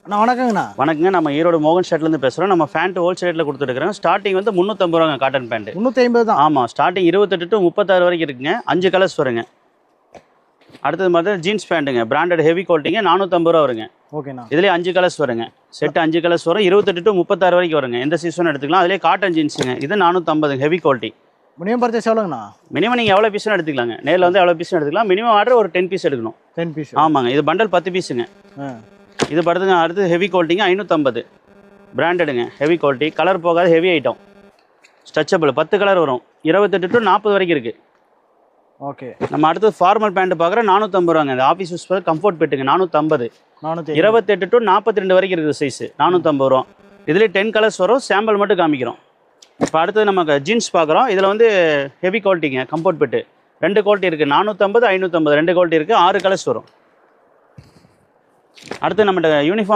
அண்ணா வணக்கங்கண்ணா. வணக்கங்க. நம்ம ஈரோடு மோகன் ஷர்ட்லேருந்து பேசுகிறோம். நம்ம பேண்ட் ஹோல்சேல் ரேட்டில் கொடுத்துருக்குறோம். ஸ்டார்டிங் வந்து 350 ரூபாங்க காட்டன் பேண்ட். 350 தான். ஆமாம், ஸ்டார்டிங் 28 to 36 வரைக்கும் இருக்குங்க. 5 கலர்ஸ் வருங்க. அடுத்தது மாதிரி ஜீன்ஸ் பேண்ட்டுங்க, பிராண்டட் ஹெவி குவாலிட்டிங்க, 450 ரூபா வருங்க. ஓகேண்ணா. இதுலேயே 5 கலர்ஸ் வருங்க. செட்டு 5 கலர்ஸ் வரும். 28 to 36 வரைக்கும் வருங்க. எந்த சீசனும் எடுத்துக்கலாம். அதுலேயே காட்டன் ஜீன்ஸுங்க, இது 450 ஹெவி குவாலிட்டி. மினிமம் பர்ச்சேஸ் எவ்வளோங்கண்ணா? மினிமம் நீங்கள் எவ்வளோ பீஸ்னு எடுத்துக்கலாங்க. நேரில் வந்து எவ்வளோ பீஸ்னு எடுத்துக்கலாம். மினிமம் ஆர்டர் ஒரு 10 பீஸ் எடுக்கணும். 10 பீஸ். ஆமாங்க. இது பண்டல் 10 பீஸுங்க. இது படுத்துங்க. அடுத்து ஹெவி குவாலிட்டிங்க, 550 பிராண்டடுங்க, ஹெவி குவாலிட்டி, கலர் போகாத ஹெவி ஐட்டம், ஸ்ட்ரெச்சபிள், 10 கலர் வரும். 28 to 40 வரைக்கும் இருக்குது. ஓகே. நம்ம அடுத்து ஃபார்மல் பேண்ட் பார்க்குறோம். 450 ரூபாங்க. இந்த ஆஃபீஸ் யூஸ் பண்ண கம்ஃபர்ட் பெட்டுங்க, 450. 28 to 42 வரைக்கும் இருக்குது சைஸு, 450 ரூபா. இதுலேயே 10 கலர்ஸ் வரும். சாம்பிள் மட்டும் காமிக்கிறோம். இப்போ அடுத்து நமக்கு ஜீன்ஸ் பார்க்குறோம். இதில் வந்து ஹெவி குவாலிட்டிங்க, கம்ஃபர்ட் பெட்டு, 2 குவாலிட்டி இருக்குது, 450, 550, 2 குவாலிட்டி இருக்குது. 6 கலர்ஸ் வரும். அடுத்து நம்மகிட்ட யூனிஃபார்ம்